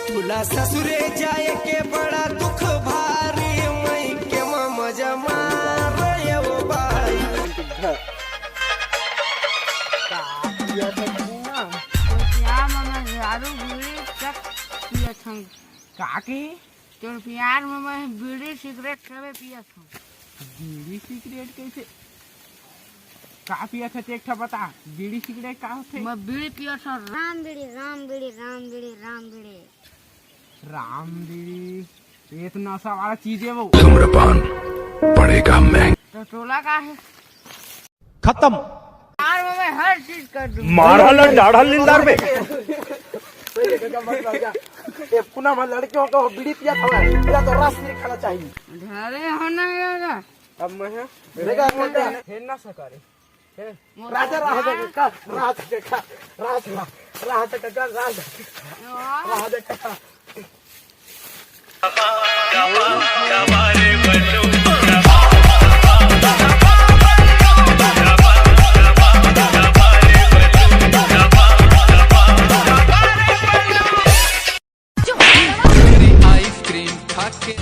तुला ससुरे जाए के बड़ा दुख भारी मई के मजा मार वो भाई काकी तो प्यार में मैं बीड़ी सिगरेट कभी पिया था। बीड़ी सिगरेट कैसे का पिया था? एक बता, बीड़ी सिगरेट का होते? मैं बीड़ी पिया था। राम बीड़ी राम बीड़ी राम बीड़ी राम बीड़ी राम बीड़ी ये तो नशा वाला चीज है वो। धूम्रपान पड़ेगा महंगा। तो टोला का है खत्म। यार मैं हर चीज कर दूं। मारा डाढ़ा लिंदार पे पुनः मैं लड़कियों को बीड़ी पिया था या तो रस नहीं खाना चाहिए। अरे होना होगा अब मैं ना सकारे राजा राजा का राजा का राजा राजा का राजा राजा का आइसक्रीम खा के